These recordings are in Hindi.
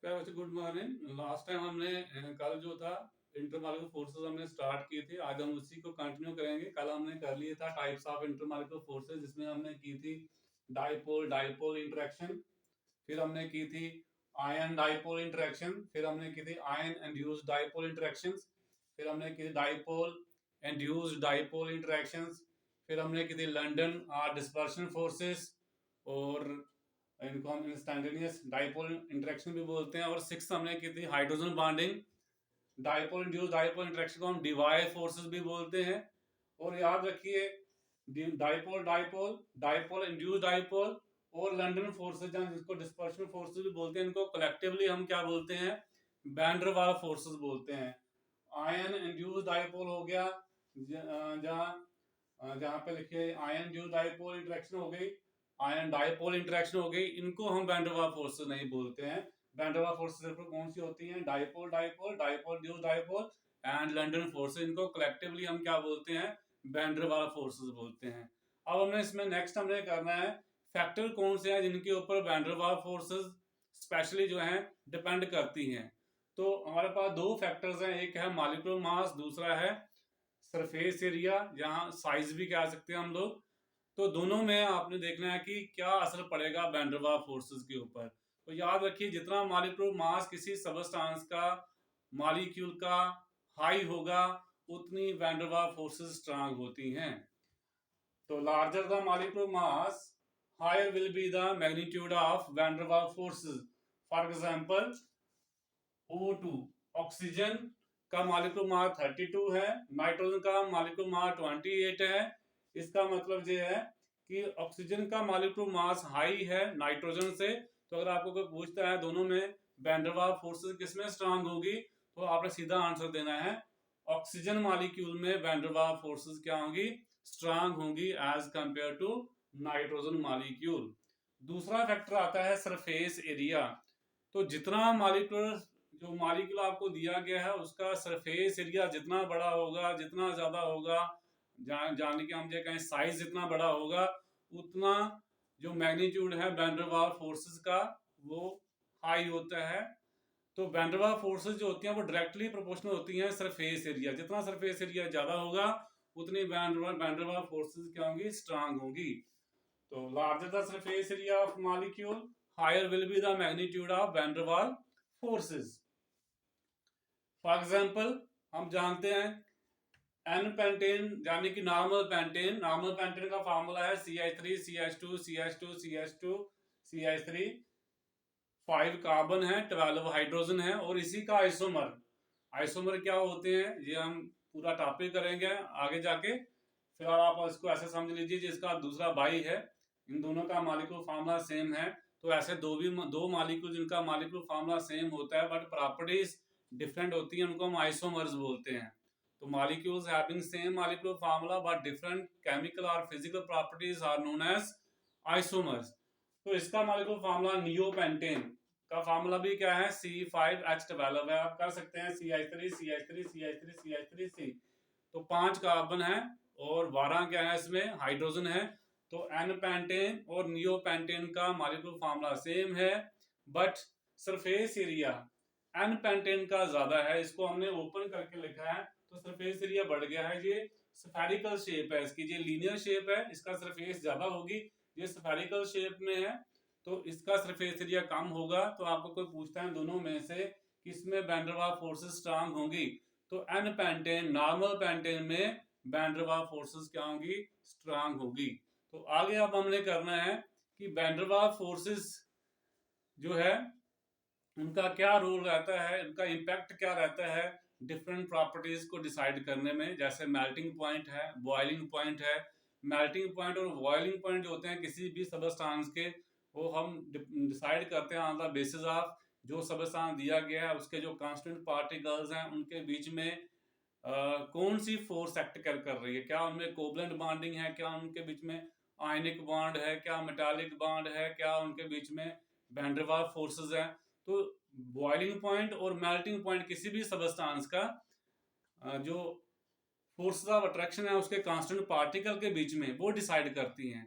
ओके बच्चे, गुड मॉर्निंग। लास्ट टाइम हमने कल जो था इंटरमॉलिक्यूलर फोर्सेस हमने स्टार्ट की थी। आज हम उसी को कंटिन्यू करेंगे। कल हमने कर लिया था टाइप्स ऑफ इंटरमॉलिक्यूलर फोर्सेस, जिसमें हमने की थी डाइपोल डाइपोल इंटरेक्शन, फिर हमने की थी आयन डाइपोल इंटरेक्शन, फिर हमने की थी आयन इंड्यूस्ड डाइपोल इंटरेक्शंस, फिर हमने की थी डाइपोल इंड्यूस्ड डाइपोल इंटरेक्शंस, फिर हमने की थी लंदन डिस्पर्शन फोर्सेस, और इनको हम इंस्टैंटेनियस डाइपोल इंटरेक्शन भी बोलते हैं। और सिक्स हमने की थी hydrogen bonding dipole induced dipole interaction को हम डिवाई फोर्सेस भी बोलते हैं। और याद रखिए, dipole dipole dipole induced dipole और लंदन फोर्सेस, जिसको डिस्पर्शन फोर्सेस भी बोलते हैं, इनको कलेक्टिवली हम क्या बोलते हैं? वैन डर वाल फोर्सेस बोलते हैं। आयन इंड्यूस्ड डाइपोल हो गया, जहां पे लिखिए आयन इंड्यूस्ड डाइपोल इंटरेक्शन हो गई, आयन डाइपोल इंटरेक्शन हो गई, इनको हम वैन डर वाल फोर्सेस नहीं बोलते हैं। वैन डर वाल फोर्सेस सिर्फ कौन सी होती हैं? Dipole dipole dipole induced dipole and London forces. इनको कलेक्टिवली हम क्या बोलते हैं? वैन डर वाल फोर्सेस बोलते हैं। अब हमने इसमें नेक्स्ट हमने करना है फैक्टर कौन से हैं जिनके ऊपर van der Waals forces specially जो हैं डिपेंड करती हैं। तो हमारे पास दो फैक्टर्स हैं, एक है मॉलिक्यूलर मास, दूसरा है सरफेस एरिया, जहां साइज भी कह सकते हैं हम लोग। तो दोनों में आपने देखना है कि क्या असर पड़ेगा वैन डर वाल फोर्सेस के ऊपर। तो याद रखिए, जितना मॉलिक्यूलर मास किसी सबस्टांस का मॉलिक्यूल का हाई होगा, उतनी van der Waals forces strong होती हैं। तो larger the molecular mass, higher will be the magnitude of van der Waals forces. For example, O2 oxygen का मॉलिक्यूलर मास 32 है, नाइट्रोजन का मॉलिक्यूलर मास 28 है। इसका मतलब ये है कि ऑक्सीजन का मॉलिक्यूलर मास हाई है नाइट्रोजन से। तो अगर आपको कोई पूछता है दोनों में वैन डर वाल फोर्सेस किसमें स्ट्रांग होगी, तो आपने सीधा आंसर देना है ऑक्सीजन मॉलिक्यूल में वैन डर वाल फोर्सेस क्या होंगी? स्ट्रांग होंगी as compared to nitrogen molecule. दूसरा फैक्टर आता है सरफेस एरिया। तो जितना मॉलिक्यूलर जो मॉलिक्यूल आपको दिया गया है, उसका सरफेस एरिया जितना बड़ा होगा, जितना ज्यादा होगा, जाने के हम ये कहें साइज जितना बड़ा होगा, उतना जो मैग्नीट्यूड है वैन डर वाल फोर्सेस का वो हाई होता है। तो वैन डर वाल फोर्सेस जो होती हैं वो डायरेक्टली प्रोपोर्शनल होती हैं सरफेस एरिया। जितना सरफेस एरिया ज्यादा होगा, उतनी वैन डर वाल फोर्सेस क्या होंगी? स्ट्रांग होंगी। तो larger the surface area of molecule, higher will be the magnitude of van der Waals forces. For example, हम जानते हैं एन पेंटेन यानी कि नॉर्मल पेंटेन। नॉर्मल पेंटेन का फार्मूला है CH3 CH2 CH2 CH2 CH3। 5 carbon है, 12 हाइड्रोजन है, और इसी का आइसोमर। आइसोमर क्या होते हैं ये हम पूरा टॉपिक करेंगे आगे जाके। फिलहाल आप इसको ऐसे समझ लीजिए, जिसका दूसरा भाई है, इन दोनों का मॉलिक्यूलर फार्मूला सेम है। तो ऐसे दो मॉलिक्यूल जिनका मॉलिक्यूलर फार्मूला सेम होता है बट प्रॉपर्टीज डिफरेंट होती हैं, उनको हम आइसोमर्स बोलते हैं। तो molecules having same molecular formula but different chemical और physical properties are known as isomers. तो इसका मॉलिक्यूलर फार्मूला नियोपेंटेन का फार्मूला भी क्या है? C5H12 है। आप कर सकते हैं CH3 CH3 CH3 CH3 C। तो 5 कार्बन है और 12 क्या है? इसमें हाइड्रोजन है। तो एन पेंटेन और नियो पेंटेन का मॉलिक्यूलर फार्मूला सेम है, but surface area n pentane का ज्यादा है। इसको हमने ओपन करके लिखा है, तो सरफेस एरिया बढ़ गया है। ये स्फेरिकल शेप है इसकी, ये लीनियर शेप है, इसका सरफेस ज्यादा होगी। ये स्फेरिकल शेप में है, तो इसका सरफेस एरिया कम होगा। तो आपको कोई पूछता है दोनों में से किसमें van der Waals forces strong होंगी, तो एन पेंटेन नॉर्मल पेंटेन में वैन डर वाल फोर्सेस क्या होंगी? स्ट्रांग होगी। तो आगे अब हमने करना है कि वैन डर वाल फोर्सेस जो है उनका क्या रोल रहता है, उनका इम्पैक्ट क्या रहता है डिफरेंट प्रॉपर्टीज को डिसाइड करने में। जैसे मेल्टिंग पॉइंट है, बॉइलिंग पॉइंट है। मेल्टिंग पॉइंट और बॉइलिंग पॉइंट जो होते हैं किसी भी सबस्टांस के, वो हम डिसाइड करते हैं ऑन द बेसिस ऑफ जो सबस्टांस दिया गया है, उसके जो कांस्टेंट पार्टिकल्स हैं उनके बीच में कौन सी फोर्स एक्ट कर रही है। क्या उनमें कोवलेंट बॉन्डिंग है, क्या उनके बीच में आयनिक बॉन्ड है, क्या मेटालिक बॉन्ड है, क्या उनके बीच में वैन डर वाल फोर्सेस है। तो बॉइलिंग पॉइंट और मेल्टिंग पॉइंट किसी भी सबस्टांस का जो फोर्स ऑफ अट्रैक्शन है उसके कांस्टेंट पार्टिकल के बीच में वो डिसाइड करती हैं।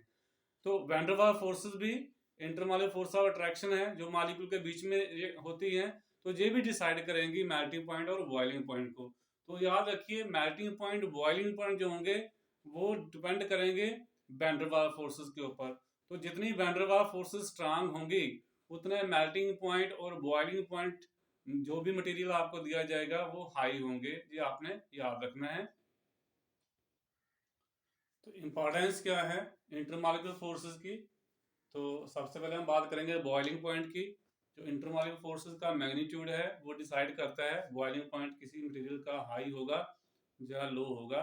तो वैन डर वाल फोर्सेस भी इंटरमॉलिक्यूलर फोर्स ऑफ अट्रैक्शन है जो मॉलिक्यूल के बीच में होती है, तो ये भी डिसाइड करेंगी मेल्टिंग पॉइंट और बॉइलिंग पॉइंट को। तो याद रखिए मेल्टिंग पॉइंट बॉइलिंग पॉइंट जो होंगे वो डिपेंड करेंगे वैन डर वाल्स फोर्सेस के ऊपर। तो जितनी van der Waals forces strong होंगी उतने मेल्टिंग पॉइंट और बॉइलिंग पॉइंट जो भी मटेरियल आपको दिया जाएगा वो हाई होंगे, ये आपने याद रखना है। तो इंपॉर्टेंस क्या है इंटरमॉलिक्यूलर फोर्सेस की, तो सबसे पहले हम बात करेंगे बॉइलिंग पॉइंट की। जो इंटरमॉलिक्यूलर फोर्सेस का मैग्नीट्यूड है वो डिसाइड करता है बॉइलिंग पॉइंट किसी मटेरियल का हाई होगा या लो होगा।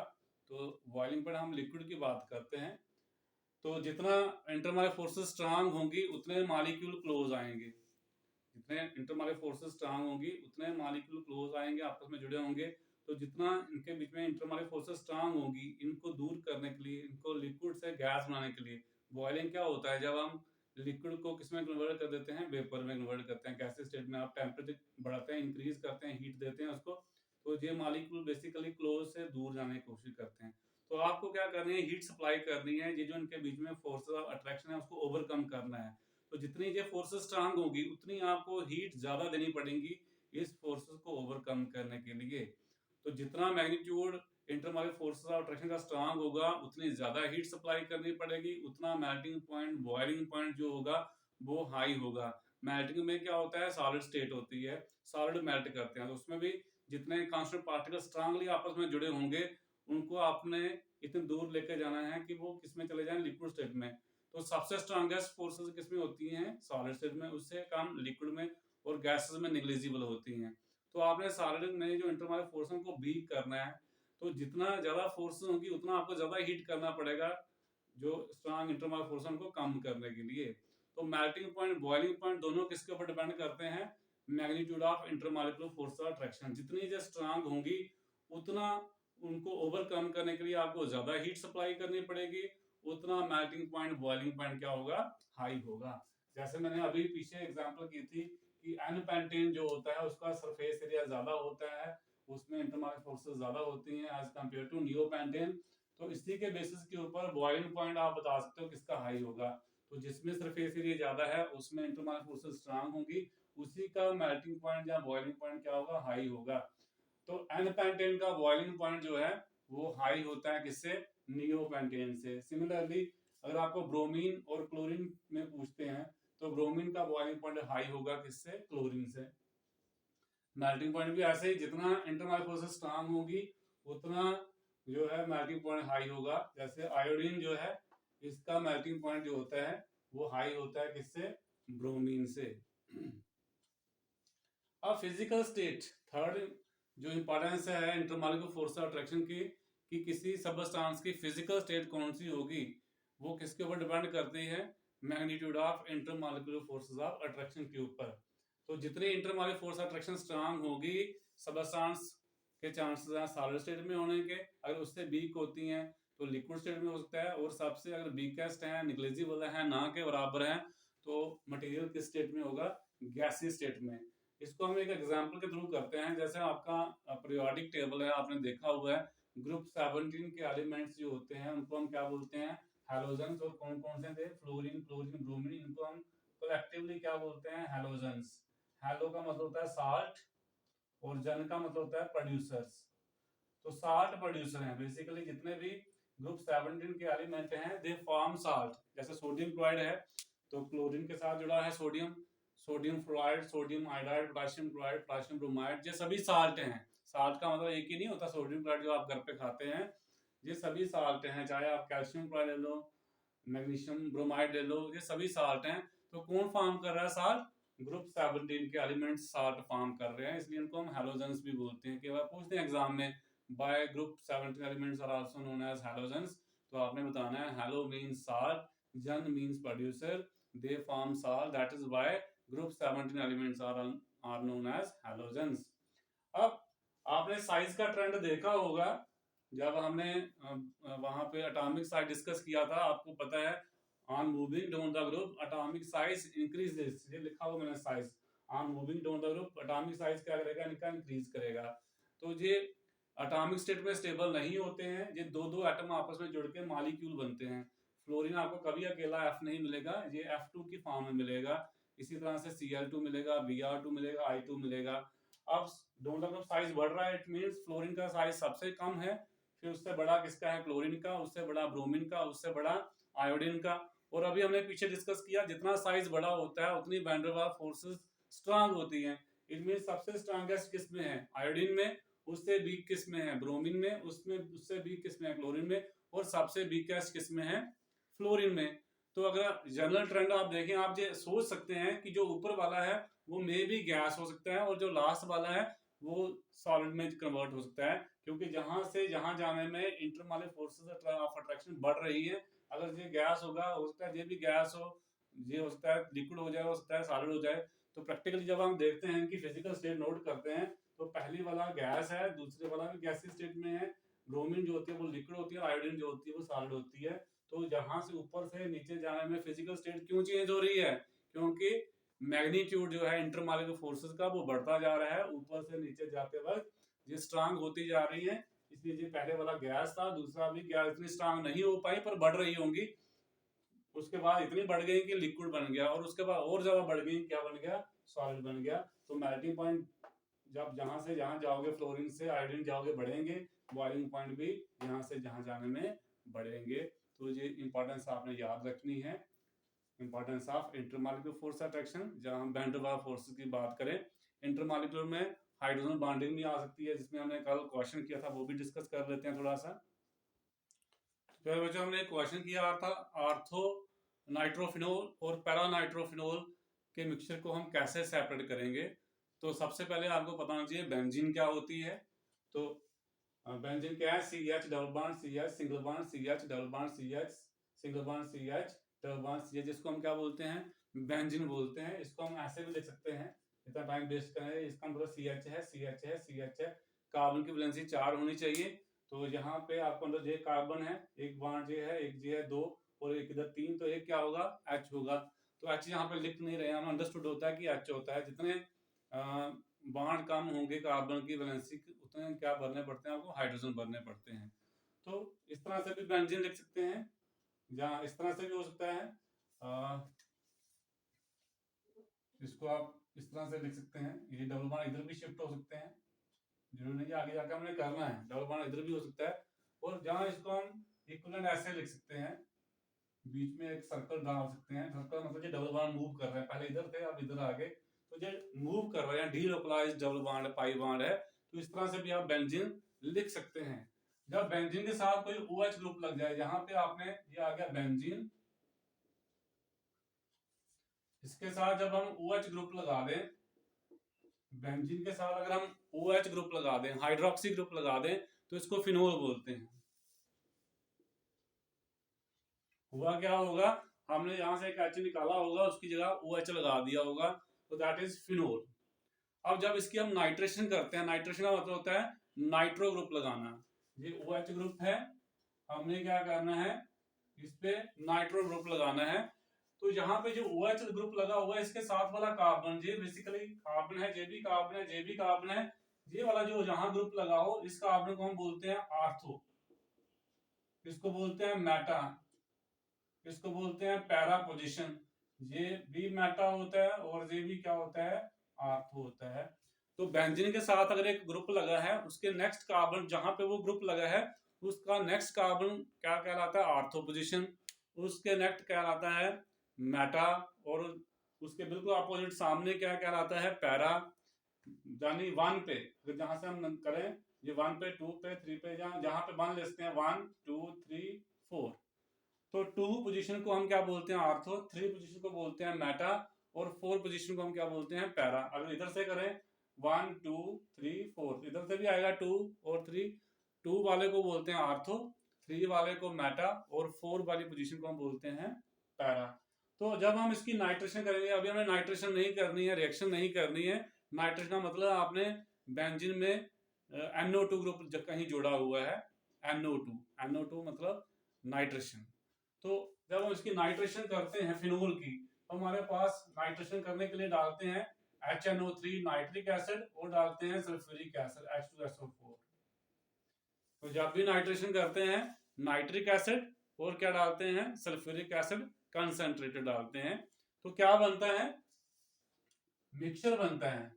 तो बॉइलिंग पॉइंट हम लिक्विड की बात करते हैं, तो जितना इंटरमॉलिक्यूलर फोर्सेस स्ट्रांग होंगी उतने मॉलिक्यूल क्लोज आएंगे। जितने इंटरमॉलिक्यूलर फोर्सेस स्ट्रांग होंगी उतने मॉलिक्यूल क्लोज आएंगे, आपस में जुड़े होंगे। तो जितना इनके बीच में इंटरमॉलिक्यूलर फोर्सेस स्ट्रांग होंगी, इनको दूर करने के लिए, इनको लिक्विड से गैस बनाने के लिए, बॉइलिंग क्या होता है जब हम लिक्विड को किस में कन्वर्ट कर देते हैं, वेपर में कन्वर्ट करते हैं। गैसीय स्टेट में आप टेम्परेचर बढ़ाते हैं, इंक्रीज करते हैं, हीट देते हैं उसको, तो ये मॉलिक्यूल बेसिकली क्लोज से दूर जाने की कोशिश करते हैं। तो आपको क्या करनी है, हीट सप्लाई करनी है, ये जो इनके बीच में फोर्सेस ऑफ अट्रैक्शन है उसको ओवरकम करना है। तो जितनी ये फोर्सेस स्ट्रांग होगी उतनी आपको हीट ज्यादा देनी पड़ेगी इस फोर्सेस को ओवरकम करने के लिए। तो जितना magnitude intermolecular forces of attraction का स्ट्रांग होगा उतनी ज्यादा हीट सप्लाई करनी पड़ेगी, उतना मेल्टिंग पॉइंट बॉइलिंग पॉइंट जो होगा वो हाई होगा। मेल्टिंग में क्या होता है, सॉलिड स्टेट होती है, सॉलिड मेल्ट करते हैं, तो उसमें भी जितने कांस्टेंट पार्टिकल स्ट्रांगली आपस में जुड़े होंगे उनको आपने इतनी दूर लेके जाना है कि वो किस में चले जाएं, लिक्विड स्टेट में। तो सबसे स्ट्रांगेस्ट फोर्सेस किस में होती हैं, सॉलिड स्टेट में, उससे कम लिक्विड में और गैसेस में नेग्लिजिबल होती हैं। तो आपने सॉलिड में जो इंटरमॉलिक्यूलर फोर्स को वीक करना है, तो जितना ज्यादा फोर्स होगी उतना आपको ज्यादा हीट करना पड़ेगा जो स्ट्रांग इंटरमॉलिक्यूलर फोर्स को कम करने के लिए। तो मेल्टिंग पॉइंट बॉइलिंग पॉइंट दोनों किसके ऊपर डिपेंड करते हैं, magnitude of intermolecular force of attraction. जितनी जो स्ट्रांग होंगी उतना उनको ओवरकम करने के लिए आपको ज्यादा हीट सप्लाई करनी पड़ेगी, उतना मेल्टिंग पॉइंट बॉइलिंग पॉइंट क्या होगा, हाई होगा। जैसे मैंने अभी पीछे एग्जांपल की थी कि एन पेंटेन जो होता है उसका सरफेस एरिया ज्यादा होता है, उसमें इंटरमॉलिक्यूलर फोर्सेस ज्यादा होती हैं एज कंपेयर टू नियोपेंटेन। तो इसी के बेसिस के ऊपर बॉइलिंग पॉइंट आप बता सकते हो किसका हाई होगा। तो जिसमें सरफेस एरिया ज्यादा है उसमें इंटरमॉलिक्यूलर फोर्सेस स्ट्रांग होंगी, उसी का मेल्टिंग पॉइंट या बॉइलिंग पॉइंट क्या होगा, हाई होगा। तो एन पेंटेन का बॉइलिंग पॉइंट जो है वो हाई होता है किससे, नियोपेंटेन से। सिमिलरली अगर आपको ब्रोमीन और क्लोरीन में पूछते हैं तो ब्रोमीन का बॉइलिंग पॉइंट हाई होगा किससे, क्लोरीन से। मेल्टिंग पॉइंट भी ऐसे ही, जितना इंटरमॉलिक्यूलर फोर्सेस स्ट्रांग होगी उतना जो है मेल्टिंग पॉइंट हाई होगा। जैसे आयोडीन जो है इसका मेल्टिंग पॉइंट जो होता है वो हाई होता है किससे, ब्रोमीन से। अब फिजिकल स्टेट, थर्ड जो इंपॉर्टेंस है इंटरमॉलिक्यूलर फोर्स ऑफ अट्रैक्शन की, कि किसी सबस्टेंस की फिजिकल स्टेट कौन सी होगी, वो किसके ऊपर डिपेंड करती है, magnitude of intermolecular forces of attraction के ऊपर। तो जितनी इंटरमॉलिक्यूलर फोर्स अट्रैक्शन स्ट्रांग होगी सबस्टेंस के चांसेस हैं सॉलिड स्टेट में होने के, अगर उससे वीक होती हैं तो लिक्विड स्टेट में हो सकता है, और सबसे अगर वीकेस्ट है, निग्लिजिबल है, ना के बराबर है, तो मटेरियल किस स्टेट में होगा, गैसीय स्टेट में। इसको हम एक एग्जांपल के थ्रू करते हैं। जैसे आपका पीरियोडिक टेबल है, आपने देखा हुआ है, ग्रुप 17 के एलिमेंट्स जो होते हैं उनको हम क्या बोलते हैं, हैलोजेंस। और कौन कौन से थे, फ्लोरीन, क्लोरीन, ब्रोमीन, इनको हम कलेक्टिवली क्या बोलते हैं, हैलोजेंस। हैलो का मतलब होता है साल्ट और जन का मतलब होता है प्रोड्यूसर्स। तो साल्ट प्रोड्यूसर हैं बेसिकली जितने भी ग्रुप 17 के एलिमेंट हैं, दे फॉर्म साल्ट। जैसे सोडियम क्लोराइड है तो क्लोरीन के साथ जुड़ा है sodium, sodium fluoride, sodium iodide, potassium chloride, potassium bromide, ये सभी साल्ट हैं। साल्ट का मतलब एक ही नहीं होता, सोडियम क्लोराइड जो आप घर पे खाते हैं, ये सभी साल्ट हैं। चाहे आप कैल्शियम क्लोराइड ले लो, मैग्नीशियम ब्रोमाइड ले लो, ये सभी साल्ट हैं। तो कौन फॉर्म कर रहा है साल्ट, ग्रुप 17 के एलिमेंट्स साल्ट फॉर्म कर रहे हैं, इसलिए इनको हम हैलोजेंस भी बोलते हैं। कि वह पूछते हैं एग्जाम में, by group 17 elements are also known as halogens, तो आपने बताना है halo means salt, gen means producer, they form salt, that is why group 17 elements are known as halogens. अब आपने साइज का ट्रेंड देखा होगा, जब हमने वहां पे एटॉमिक साइज डिस्कस किया था, आपको पता है on moving down the group atomic size increases, ये लिखा हुआ मैंने size, on moving down the group atomic size क्या करेगा, इनका इंक्रीज करेगा। तो ये एटॉमिक स्टेट में स्टेबल नहीं होते हैं, ये दो दो एटम आपस में जुड़ के मॉलिक्यूल बनते हैं। फ्लोरीन आपको कभी अकेला F नहीं मिलेगा, ये F2 की फॉर्म में मिलेगा। इसी तरह से Cl2 मिलेगा, Br2 मिलेगा, I2 मिलेगा। अब डोनर ग्रुप साइज बढ़ रहा है, इट मींस फ्लोरीन का साइज सबसे कम है, फिर उससे बड़ा किसका है, क्लोरीन का, उससे बड़ा ब्रोमीन का, उससे बड़ा आयोडीन का। और अभी हमने पीछे डिस्कस किया, जितना साइज बड़ा होता है उतनी van der Waals forces strong होती हैं। इट मींस सबसे स्ट्रांगेस्ट किस में है, आयोडीन में, उससे वीक किस में है, ब्रोमीन में, उसमें उससे वीक किस में है, क्लोरीन में, और सबसे वीकेस्ट किस में है, फ्लोरीन में। तो अगर जनरल ट्रेंड आप देखें, आप ये सोच सकते हैं कि जो ऊपर वाला है वो मे भी गैस हो सकता है, और जो लास्ट वाला है वो सॉलिड में कन्वर्ट हो सकता है, क्योंकि जहां से जहां जाने में इंटरमॉलिक्यूलर फोर्सेस ऑफ अट्रैक्शन बढ़ रही है। अगर ये गैस होगा, हो सकता है ये भी गैस हो, ये हो सकता है लिक्विड हो जाए, हो सकता है सॉलिड हो जाए। तो प्रैक्टिकली जब हम देखते हैं कि फिजिकल स्टेट नोट करते हैं, तो पहली वाला गैस है, दूसरे वाला भी गैसी स्टेट में है, ब्रोमीन जो होती है वो लिक्विड होती है, और आयोडीन जो होती है वो सॉलिड होती है। तो जहां से ऊपर से नीचे जाने में फिजिकल स्टेट क्यों चेंज हो रही है, क्योंकि मैग्नीट्यूड जो है इंटरमॉलिक्यूलर फोर्सेस का वो बढ़ता जा रहा है, ऊपर से नीचे जाते वक्त ये स्ट्रांग होती जा रही है। इसलिए जो पहले वाला गैस था, दूसरा भी गैस इतनी स्ट्रांग नहीं हो पाई पर बढ़ रही होंगी, उसके बाद इतनी बढ़ गई कि लिक्विड बन गया, और उसके बाद और ज्यादा बढ़ गई, क्या बन गया, सॉलिड बन गया। तो मेल्टिंग पॉइंट जब जहां से जहां जाओगे, फ्लोरीन से आयोडीन जाओगे बढ़ेंगे, बॉइलिंग पॉइंट भी यहाँ से जहां जाने में बढ़ेंगे। तो ये इंपॉर्टेंस आपने याद रखनी है, importance of intermolecular force attraction. जहां हम वैन डर वाल्स फोर्सेस की बात करें, इंटरमॉलिक्यूलर में हाइड्रोजन बॉन्डिंग भी आ सकती है, जिसमें हमने कल क्वेश्चन किया था, वो भी डिस्कस कर लेते हैं थोड़ा सा। तो बच्चों हमने क्वेश्चन किया था, आर्थो नाइट्रोफिनोल और पैरा नाइट्रोफिनोल के मिक्सचर को हम कैसे सेपरेट करेंगे। तो सबसे पहले आपको पता होना चाहिए बेंजीन क्या होती है। तो बेंजीन क्या है, CH double bond CH single bond CH double bond CH single bond CH double bond CH, जिसको हम क्या बोलते हैं, बेंजीन बोलते हैं। इसको हम ऐसे भी लिख सकते हैं, इतना टाइम वेस्ट करें, इसका मतलब CH है, CH है, CH है, कार्बन की वैलेंसी 4 होनी चाहिए। तो यहाँ पे आपको अंदर जे कार्बन है, एक बॉन्ड जे है, एक जे है 2, और एक इधर 3, तो एक क्या होगा, H होगा। तो H यहाँ पे लिख नहीं रहे हैं, हम अंडरस्टूड होता है कि H होता है। जितने बॉन्ड कम होंगे कार्बन की वैलेंसी, उतने क्या भरने पड़ते हैं आपको, हाइड्रोजन भरने पड़ते हैं। तो इस तरह से भी बेंजीन लिख सकते हैं, जहाँ इस तरह से भी हो सकता है, इसको आप इस तरह से लिख सकते हैं, ये डबल बॉन्ड इधर भी शिफ्ट हो सकते हैं, जरूरी नहीं आगे जाकर हमने करना है, डबल बॉन्ड इधर भी हो सकता है। और जहां इसको हम इक्विवेलेंट ऐसे लिख सकते हैं, बीच में एक सर्कल डाल सकते हैं, सर्कल मतलब ये डबल बॉन्ड मूव कर रहे हैं, पहले इधर थे अब इधर आ गए, तो ये मूव कर रहे हैं, delocalised double bond pi bond है। तो इस तरह से भी आप बेंजीन लिख सकते हैं। जब बेंजीन के साथ कोई OH ग्रुप लग जाए, यहाँ पे आपने ये आ गया बेंजीन, इसके साथ जब हम OH ग्रुप लगा दें, बेंजीन के साथ अगर हम OH ग्रुप लगा दें, हाइड्रोक्सी ग्रुप लगा दें, तो इसको फिनोल बोलते हैं। हुआ क्या होगा, हमने यहां से एक H निकाला होगा, उसकी जगह OH लगा दिया होगा, तो दैट इज फिनोल। अब जब इसकी हम नाइट्रेशन करते हैं, नाइट्रेशन का मतलब होता है नाइट्रो ग्रुप लगाना। ये OH ग्रुप है, हमने क्या करना है, इस पे नाइट्रो ग्रुप लगाना है। तो यहाँ पे जो OH ग्रुप लगा हुआ है, इसके साथ वाला कार्बन, ये बेसिकली कार्बन है, जे भी कार्बन है, जे भी कार्बन है, ये वाला जो जहां ग्रुप लगा हो, इस कार्बन को हम बोलते हैं आर्थो, इसको बोलते हैं मेटा, इसको बोलते हैं पैरा पोजीशन। ये भी मेटा होता है और ये भी क्या होता है, आर्थो होता है। तो बेंजीन के साथ अगर एक ग्रुप लगा है, उसके नेक्स्ट कार्बन जहां पे वो ग्रुप लगा है, उसका नेक्स्ट कार्बन क्या कहलाता है, आर्थो पोजीशन। उसके नेक्स्ट कहलाता है मेटा, और उसके बिल्कुल अपोजिट सामने क्या कहलाता है, पैरा। यानी 1 पे जहां से हम करें, ये 1 पे 2 पे 3 पे, जहां पे 1 लिखते हैं, 1 2 3 4, तो 2 पोजीशन को हम क्या बोलते हैं, आर्थो, 3 पोजीशन को बोलते हैं मेटा, और 4 पोजीशन को हम क्या बोलते हैं, पैरा। अगर इधर से करें 1 2 3 4, इधर से भी आएगा 2 और 3, 2 वाले को बोलते हैं आर्थो, 3 वाले को मेटा, और 4 वाली पोजीशन को हम बोलते हैं पैरा। तो जब हम इसकी नाइट्रेशन करेंगे, अभी हमें नाइट्रेशन नहीं करनी है, रिएक्शन नहीं करनी है। नाइट्रेशन का मतलब आपने बेंजीन में NO2 ग्रुप कहीं जोड़ा हुआ है, NO2 मतलब नाइट्रेशन। तो जब हम इसकी नाइट्रेशन करते हैं फिनोल की, तो हमारे पास नाइट्रेशन करने के लिए डालते हैं HNO3 नाइट्रिक एसिड, और डालते हैं सल्फ्यूरिक एसिड H2SO4। तो जब भी नाइट्रेशन करते हैं नाइट्रिक एसिड और क्या डालते हैं, सल्फ्यूरिक एसिड कंसंट्रेटेड डालते हैं। तो क्या बनता है, मिक्सचर बनता है,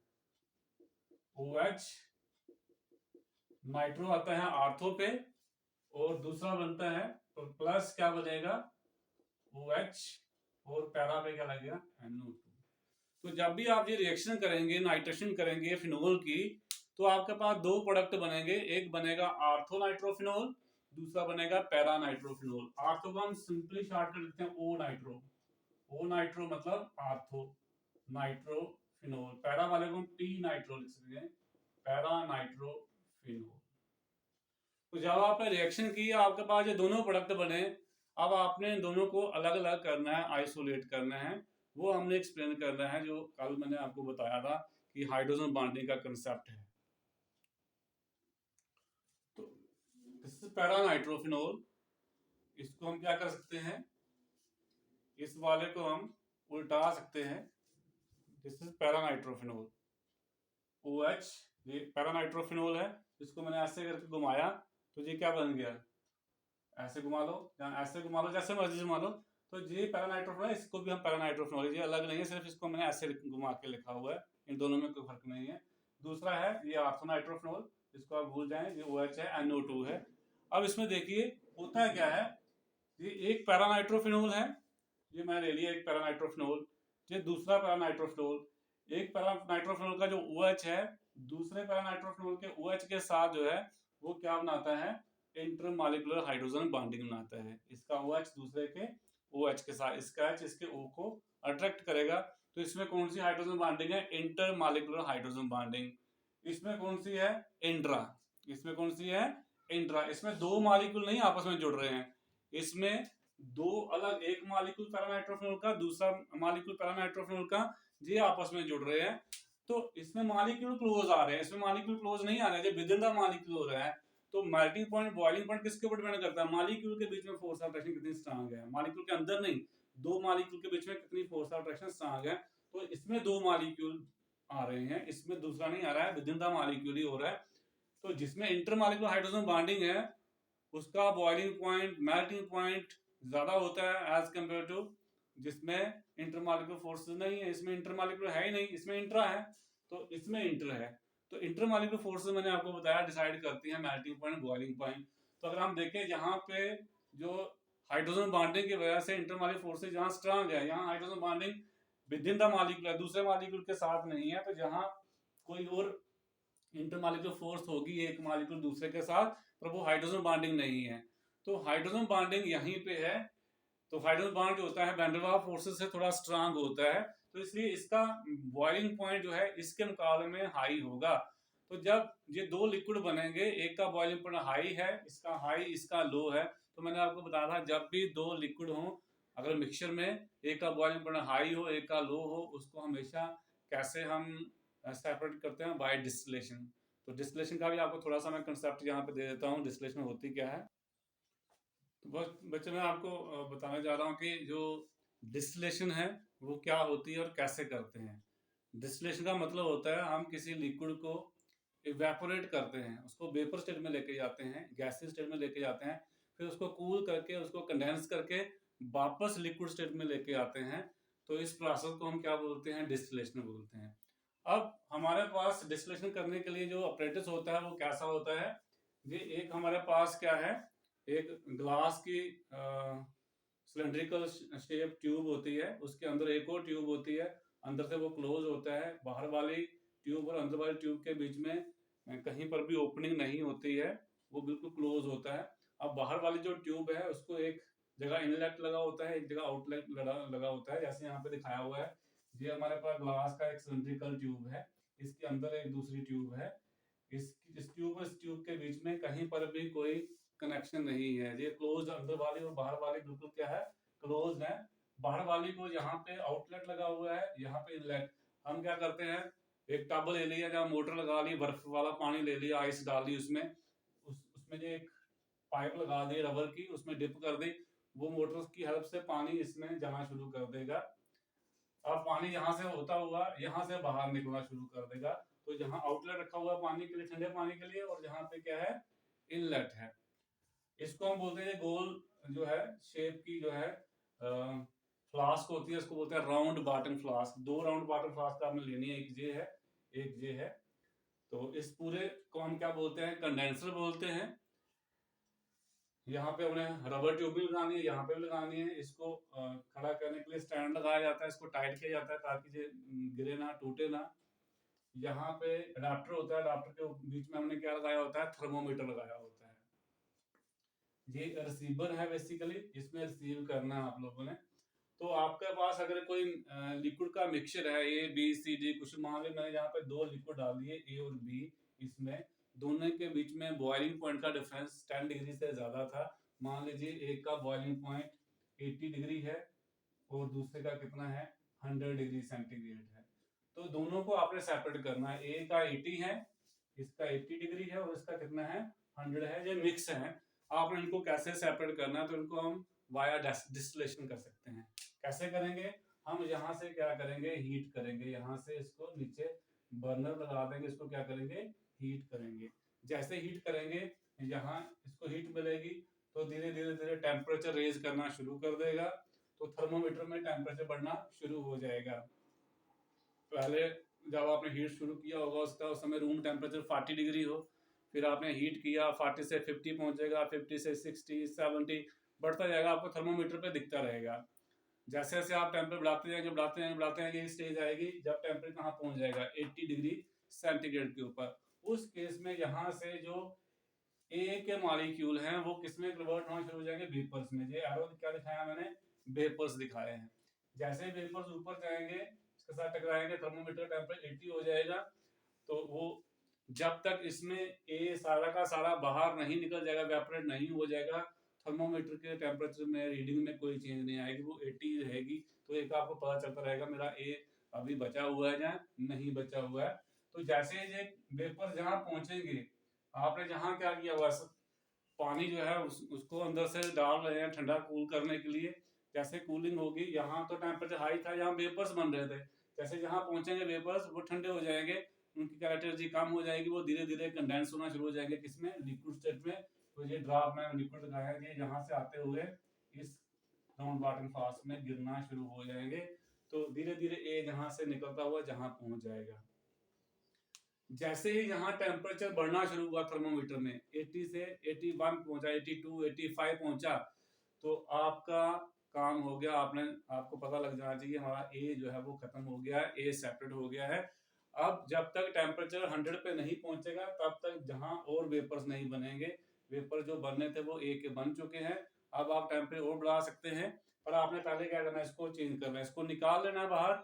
OH, नाइट्रो आता है आर्थो पे, और दूसरा बनता है तो प्लस क्या बनेगा, OH, और पैरा पे क्या लगेगा, NO2। तो जब भी आप ये रिएक्शन करेंगे, नाइट्रेशन करेंगे फिनोल की, तो आपके पास दो प्रोडक्ट बनेंगे, एक बनेगा आर्थो नाइट्रोफिनोल, दूसरा बनेगा पैरा नाइट्रोफिनोल। आर्थो को हम सिंपली शॉर्ट कर देते हैं ओ नाइट्रो, ओ नाइट्रो मतलब आर्थो नाइट्रोफिनोल, पैरा वाले को हम पी नाइट्रो लिख सकते हैं, पैरा नाइट्रोफिनोल। तो जब आपने रिएक्शन की, आपके पास ये दोनों प्रोडक्ट बने, अब आपने दोनों को अलग अलग करना है, आइसोलेट करना है, वो हमने एक्सप्लेन करना है, जो कल मैंने आपको बताया था कि हाइड्रोजन बॉन्डिंग का कंसेप्ट है। तो दिस इज पैरा नाइट्रोफिनोल, इसको हम क्या कर सकते हैं, इस वाले को हम उल्टा सकते हैं, this is para nitrophenol, OH, ये पैरा नाइट्रोफिनोल है, इसको मैंने ऐसे करके घुमाया तो ये क्या बन गया, ऐसे घुमा लो या ऐसे घुमा लो, जैसे मर्जी घुमा लो। तो ये पैरानाइट्रोफिनोल है, इसको भी हम पैरानाइट्रोफिनोल, ये अलग नहीं है, सिर्फ इसको मैंने ऐसे घुमा के लिखा हुआ है, इन दोनों में कोई फर्क नहीं है। दूसरा है ये आर्थोनाइट्रोफिनोल, इसको आप भूल जाएं, ये OH है, NO2 है। अब इसमें देखिए होता है क्या है, ये एक पैरानाइट्रोफिनोल है, ये मैंने ले लिया एक पैरानाइट्रोफिनोल, ये दूसरा पैरानाइट्रोफिनोल, एक पैरानाइट्रोफिनोल का जो OH है दूसरे पैरानाइट्रोफिनोल के OH के साथ जो है वो क्या बनाता है, इंटरमॉलिक्यूलर हाइड्रोजन बॉन्डिंग बनाता है। इसका OH दूसरे के OH के साथ, इसका H इसके O को अट्रैक्ट करेगा। तो इसमें कौन सी हाइड्रोजन बॉन्डिंग है, इंटरमॉलिक्यूलर हाइड्रोजन बॉन्डिंग। इसमें कौन सी है, इंट्रा, इसमें कौन सी है, इंट्रा। इसमें दो मॉलिक्यूल नहीं आपस में जुड़ रहे हैं, इसमें दो अलग, एक मॉलिक्यूल पैरानाइट्रोफिनोल का, दूसरा मॉलिक्यूल पैरानाइट्रोफिनोल का, ये आपस में जुड़ रहे हैं। तो इसमें मॉलिक्यूल क्लोज आ रहे हैं, इसमें मॉलिक्यूल क्लोज नहीं आ रहे हैं, जो विद इन द मॉलिक्यूल हो रहा है। तो मेल्टिंग पॉइंट, बॉइलिंग पॉइंट किसके ऊपर डिपेंड करता है, मॉलिक्यूल के बीच में फोर्स ऑफ अट्रैक्शन कितनी स्ट्रांग है, मॉलिक्यूल के अंदर नहीं, दो मॉलिक्यूल के बीच में कितनी फोर्स ऑफ अट्रैक्शन स्ट्रांग है। तो इसमें दो मॉलिक्यूल आ रहे हैं, इसमें दूसरा नहीं आ रहा है, विद इन द मॉलिक्यूल ही हो रहा है। तो जिसमें इंटरमॉलिक्यूलर हाइड्रोजन बॉन्डिंग है उसका बॉइलिंग पॉइंट, मेल्टिंग पॉइंट ज्यादा होता है एज कंपेयर टू जिसमें इंटरमॉलिक्यूलर फोर्सेस नहीं है। इसमें इंटरमॉलिक्यूलर है ही नहीं, इसमें इंट्रा है, तो इसमें इंटर है। तो इंटरमॉलिक्यूलर फोर्सेस मैंने आपको बताया डिसाइड करती है मेल्टिंग पॉइंट, बॉइलिंग पॉइंट। तो अगर हम देखें यहाँ पे जो हाइड्रोजन बॉन्डिंग की वजह से इंटरमॉलिक्यूलर फोर्सेस जहाँ स्ट्रांग है, यहाँ hydrogen bonding with in the molecule है, दूसरे मॉलिक्यूल के साथ नहीं है। तो जहाँ कोई और इंटरमॉलिक्यूलर फोर्स होगी एक मॉलिक्यूल दूसरे के साथ, पर वो हाइड्रोजन बॉन्डिंग नहीं है। तो हाइड्रोजन बॉन्डिंग यहीं पे है। तो हाइड्रोजन बॉन्ड जो होता है वैन डेर वाल्स फोर्सेस से थोड़ा स्ट्रांग होता है, तो इसलिए इसका बॉइलिंग पॉइंट जो है इसके मुकाबले में हाई होगा। तो जब ये दो लिक्विड बनेंगे, एक का बॉइलिंग पॉइंट हाई है, इसका हाई, इसका लो है। तो मैंने आपको बताया था जब भी दो लिक्विड हो अगर मिक्सचर में, एक का बॉइलिंग पॉइंट हाई हो एक का लो हो, उसको हमेशा कैसे हम सेपरेट करते हैं, बाय डिस्टिलेशन। तो डिस्टिलेशन का भी आपको थोड़ा सा मैं कंसेप्ट यहाँ पे दे देता हूँ, डिस्टिलेशन होती क्या है। तो बस बच्चे मैं आपको बताने जा रहा हूँ कि जो डिस्टिलेशन है वो क्या होती है और कैसे करते हैं। डिस्टिलेशन का मतलब होता है हम किसी लिक्विड को इवेपोरेट करते हैं, उसको वेपर स्टेट में लेके जाते हैं, गैसीय स्टेट में लेके जाते हैं, फिर उसको कूल करके उसको कंडेंस करके वापस लिक्विड स्टेट में लेके आते हैं। तो इस प्रोसेस को हम क्या बोलते हैं, डिस्टिलेशन बोलते हैं। अब हमारे पास डिस्टिलेशन करने के लिए जो अपरेटस होता है वो कैसा होता है, ये एक हमारे पास क्या है, एक ग्लास की सिलेंड्रिकल शेप ट्यूब होती है, उसके अंदर एक और ट्यूब होती है, अंदर से वो क्लोज होता है। बाहर वाली ट्यूब और अंदर वाली ट्यूब के बीच में कहीं पर भी ओपनिंग नहीं होती है, वो बिल्कुल क्लोज होता है। अब बाहर वाली जो ट्यूब है उसको एक जगह इनलेट लगा होता है, एक जगह आउटलेट लगा होता है, जैसे यहाँ पे दिखाया हुआ है। ये हमारे पास ग्लास का एक सिलेंड्रिकल ट्यूब है, इसके अंदर एक दूसरी ट्यूब है, इस ट्यूब और इस ट्यूब के बीच में कहीं पर भी कोई कनेक्शन नहीं है। ये क्लोज, अंदर वाली और बाहर वाली बिल्कुल क्या है, क्लोज है। बाहर वाली को यहाँ पे आउटलेट लगा हुआ है, यहाँ पे इनलेट। हम क्या करते हैं, एक टब ले लिया, जहाँ मोटर लगा ली, बर्फ वाला पानी ले लिया, आइस डाल दी उसमें, उसमें जो एक पाइप लगा दी रबर की, उसमें डिप कर दी, वो मोटर की हेल्प से पानी इसमें जाना शुरू कर देगा। अब पानी यहाँ से होता हुआ यहाँ से बाहर निकलना शुरू कर देगा। तो जहाँ आउटलेट रखा हुआ है पानी के लिए, ठंडे पानी के लिए, और जहाँ पे क्या है, इनलेट है। इसको हम बोलते हैं गोल जो है शेप की जो है फ्लास्क होती है, इसको बोलते हैं round bottom flask. 2 round bottom flask आपने लेनी है, एक ये है एक ये है। तो इस पूरे को हम क्या बोलते हैं, कंडेंसर बोलते हैं। यहाँ पे उन्हें रबर ट्यूब भी लगानी है, यहाँ पे भी लगानी है। इसको खड़ा करने के लिए स्टैंड लगाया जाता है, इसको टाइट किया जाता है ताकि ये गिरे ना, टूटे ना। यहाँ पे अडाप्टर होता है, अडाप्टर के बीच में हमने क्या लगाया होता है, थर्मोमीटर लगाया होता है। ये रिसीवर है बेसिकली, इसमें रिसीव करना है आप लोगों ने। तो आपके पास अगर कोई लिक्विड का मिक्सचर है, ए बी सी डी कुछ, मान ली मैंने यहाँ पे 2 लिक्विड डाल दिए ए और बी, इसमें दोनों के बीच में बॉइलिंग पॉइंट का डिफरेंस 10 डिग्री से ज्यादा था। मान लीजिए एक का बॉइलिंग पॉइंट 80 डिग्री है और दूसरे का कितना है, 100 डिग्री सेंटीग्रेड है। तो दोनों को आपने सेपरेट करना है। ए का 80 है, इसका 80 डिग्री है और इसका कितना है, 100 है। ये मिक्स है। आपने इनको कैसे सेपरेट करना है, तो इनको हम वाया डिस्टिलेशन कर सकते हैं। कैसे करेंगे, हम यहाँ से क्या करेंगे, हीट करेंगे। यहाँ से इसको नीचे बर्नर लगा देंगे, इसको क्या करेंगे, हीट करेंगे। जैसे हीट करेंगे, यहाँ इसको हीट मिलेगी तो धीरे धीरे धीरे टेम्परेचर रेज करना शुरू कर देगा। तो थर्मोमीटर में टेम्परेचर बढ़ना शुरू हो जाएगा। पहले जब आपने हीट शुरू किया होगा उसका, उस समय रूम टेम्परेचर 40 डिग्री हो, फिर आपने हीट किया, 40 से 50 पहुंचेगा, 50 से 60, 70 बढ़ता जाएगा, आपको थर्मोमीटर पे दिखता रहेगा। जैसे जैसे आप टेम्परेचर बढ़ाते हैं, ये स्टेज आएगी जब टेम्परेचर कहाँ पहुंच जाएगा, 80 डिग्री सेंटीग्रेड के ऊपर। उस केस में यहाँ से जो ए के मॉलिक्यूल हैं वो किसमें कन्वर्ट होना शुरू हो जाएंगे, वेपर्स में। ये एरो क्या दिखाया मैंने, वेपर्स दिखाए हैं। जैसे वेपर्स ऊपर जाएंगे, इसके साथ टकराएंगे, थर्मोमीटर टेम्परेचर 80 हो जाएगा। तो वो जब तक इसमें ए सारा का सारा बाहर नहीं निकल जाएगा, वेपोरेट नहीं हो जाएगा, थर्मोमीटर के टेम्परेचर में रीडिंग में कोई चेंज नहीं आएगी, वो 80 रहेगी। तो एक आपको पता चलता रहेगा मेरा ए अभी बचा हुआ है या नहीं बचा हुआ है। तो जैसे ये वेपर जहां पहुंचेंगे, आपने जहां क्या किया हुआ, पानी जो है उसको अंदर से डाल रहे हैं ठंडा कूल करने के लिए। जैसे कूलिंग होगी, यहाँ तो टेम्परेचर हाई था, यहाँ वेपर्स बन रहे थे। जैसे जहाँ पहुंचेंगे वेपर्स, वो ठंडे हो जाएंगे, उनकी कैरेक्टरिस्टिक कम हो जाएगी, वो धीरे धीरे कंडेंस होना शुरू हो जाएंगे, किसमें, लिक्विड स्टेट में। तो ये ड्रॉप में लिक्विड लगाया है, ये यहाँ से आते हुए इस राउंड बॉटम फ्लास्क में गिरना शुरू हो जाएंगे। तो धीरे धीरे ए जहाँ से निकलता हुआ जहाँ पहुंच जाएगा। जैसे ही यहाँ टेम्परेचर बढ़ना शुरू हुआ थर्मोमीटर में, 80 से 81 पहुंचा, 82, 85 पहुंचा, तो आपका काम हो गया। आपको पता लग जाना चाहिए हमारा ए जो है वो खत्म हो गया है, ए सेपरेट हो गया है। अब जब तक टेम्परेचर 100 पे नहीं पहुंचेगा तब तक जहां और वेपर्स नहीं बनेंगे। वेपर जो बनने थे वो ए के बन चुके हैं। अब आप टेम्परेचर और बढ़ा सकते हैं, पर आपने पहले क्या करना है, इसको चेंज करना है, इसको निकाल लेना है बाहर,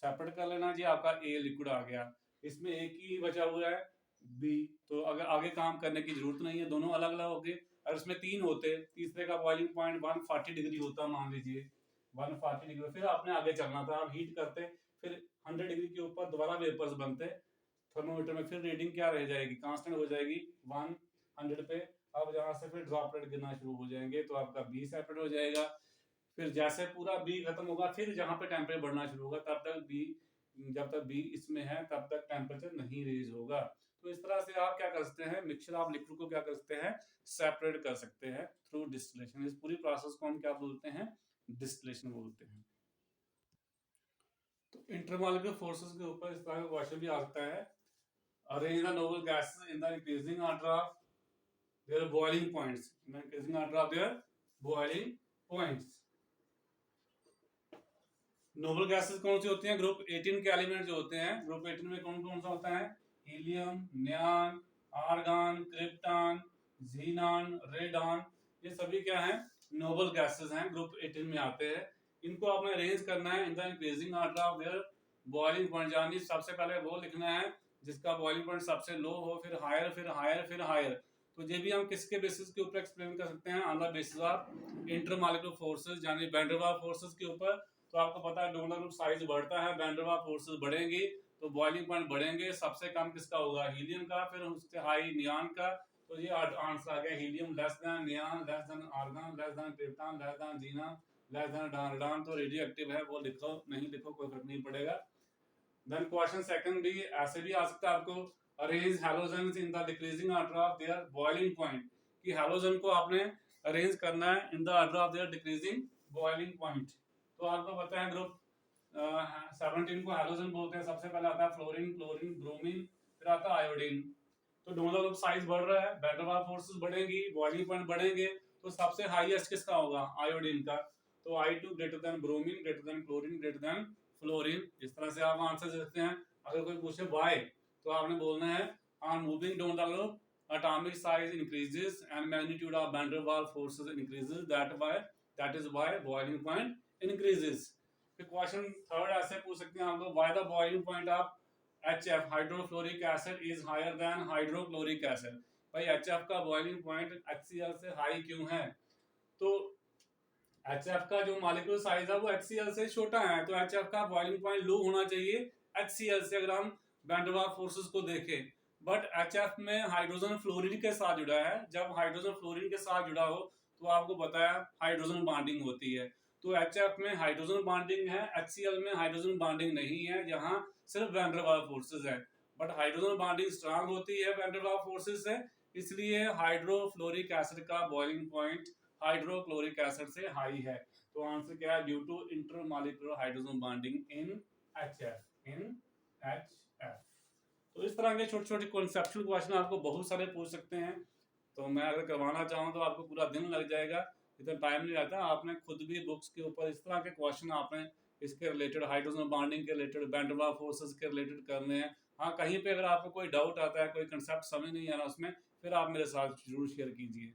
सेपरेट कर लेना जी। आपका ए लिक्विड आ गया, इसमें एक ही बचा हुआ है बी। तो अगर आगे काम करने की जरूरत नहीं है, दोनों अलग अलग हो गए। और इसमें 3 होते, तीसरे का बॉइलिंग पॉइंट 140 डिग्री होता, मान लीजिए 140 डिग्री। फिर आपने आगे चलना था, आप हीट करते, फिर 100 डिग्री के ऊपर दोबारा वेपर्स बनते थर्मोमीटर में, फिर रीडिंग क्या रह जाएगी, कांस्टेंट हो जाएगी 100 पे। अब जहां से फिर ड्रॉपलेट गिरना शुरू हो जाएंगे, तो आपका बी सेपरेट हो जाएगा। फिर जैसे पूरा बी खत्म होगा, फिर जहां पे टेम्परेचर बढ़ना शुरू होगा, तब तक बी, जब तक बी इसमें है तब तक टेम्परेचर नहीं रेज होगा। तो इस तरह से आप क्या कर सकते हैं, मिक्सचर ऑफ लिक्विड को क्या कर सकते हैं, सेपरेट कर सकते हैं थ्रू डिस्टिलेशन। इस पूरी प्रोसेस को हम क्या बोलते हैं, डिस्टिलेशन बोलते हैं। तो इंटरमॉलिक्यूलर फोर्सेस के ऊपर इस तरह का क्वेश्चन भी आ सकता है। Arrange the noble gases in the increasing order of their boiling points, in the increasing order of their boiling points. Noble gases कौन सी होती हैं, ग्रुप 18 के एलिमेंट जो होते हैं, ग्रुप 18 में कौन कौन सा होता है, helium, neon, argon, krypton, xenon, radon, ये सभी क्या हैं, नोबल गैसेस हैं, ग्रुप 18 में आते हैं। इनको आपने अरेंज करना है in the increasing order of their boiling point, यानी सबसे पहले वो लिखना है जिसका बॉइलिंग पॉइंट सबसे लो हो, फिर हायर, फिर हायर, फिर हायर। तो ये भी हम किसके बेसिस के ऊपर एक्सप्लेन कर सकते हैं, on the basis of intermolecular forces, यानी वैन डर वाल्स फोर्सेस के ऊपर। तो आपको पता है डोनर ग्रुप साइज बढ़ता है, वैन डर वाल्स फोर्सेस बढ़ेंगी तो बॉइलिंग पॉइंट बढ़ेंगे। सबसे कम किसका होगा, हीलियम का, फिर उससे हाई नियॉन का। तो ये आंसर आ गया, helium less than neon, less than argon, less than krypton, less than xenon, less than radon. तो रेडियो एक्टिव है, वो लिखो, नहीं लिखो कोई फर्क नहीं पड़ेगा। देन क्वेश्चन सेकंड भी ऐसे भी आ सकता है आपको, arrange halogens in the decreasing order of their boiling point. कि हैलोजन को आपने अरेंज करना है in the order of their decreasing boiling point. तो आपको पता है ग्रुप 17 को हैलोजन बोलते हैं। सबसे पहले आता है फ्लोरीन, क्लोरीन, ब्रोमीन, फिर आता है आयोडीन। तो डोनर ग्रुप साइज बढ़ रहा है, वैन डेर वाल्स फोर्सेस बढ़ेंगी, बॉइलिंग पॉइंट बढ़ेंगे, तो सबसे हाईएस्ट किसका होगा? आयोडीन का। तो I2 greater than bromine, greater than chlorine, greater than fluorine. इस तरह से आप आंसर दे सकते हैं। अगर कोई पूछे व्हाई, तो आपने बोलना है on moving down the group atomic size increases and magnitude of van der Waals forces increases, that is why boiling point increases। फिर क्वेश्चन थर्ड ऐसे पूछ सकते हैं आप लोग, why the boiling point of HF hydrofluoric acid is higher than hydrochloric acid. भाई HF का बॉइलिंग पॉइंट HCl से हाई क्यों है? तो HF का जो मॉलिक्यूलर साइज है वो HCl से छोटा है, तो HF का बॉइलिंग पॉइंट लो होना चाहिए HCl से, अगर हम वैन डेर वाल्स फोर्सेस को देखें। बट HF में हाइड्रोजन फ्लोरीन के साथ जुड़ा है। जब हाइड्रोजन फ्लोरीन के साथ जुड़ा हो तो आपको पता है हाइड्रोजन बॉन्डिंग होती है। तो HF में हाइड्रोजन बॉन्डिंग है, HCl में हाइड्रोजन बॉन्डिंग नहीं है, जहां सिर्फ वैन डेर वाल्स फोर्सेस है। बट हाइड्रोजन बॉन्डिंग स्ट्रांग होती है वैन डेर वाल्स फोर्सेस से, इसलिए हाइड्रोफ्लोरिक एसिड का बॉइलिंग पॉइंट हाइड्रोक्लोरिक एसिड से हाई है। तो आंसर क्या है? Due to intermolecular hydrogen bonding in HF। तो इस तरह के छोटे छोटे कॉन्सेप्चुअल क्वेश्चन आपको बहुत सारे पूछ सकते हैं। तो मैं अगर करवाना चाहूँ तो आपको पूरा दिन लग जाएगा, इतना टाइम नहीं रहता। आपने खुद भी बुक्स के ऊपर इस तरह के क्वेश्चन आपने इसके रिलेटेड, हाइड्रोजन बॉन्डिंग के related, van der Waals forces के रिलेटेड करने हैं। हाँ, कहीं पे अगर आपको कोई डाउट आता है, कोई कंसेप्ट समझ नहीं आ रहा उसमें, फिर आप मेरे साथ जरूर शेयर कीजिए।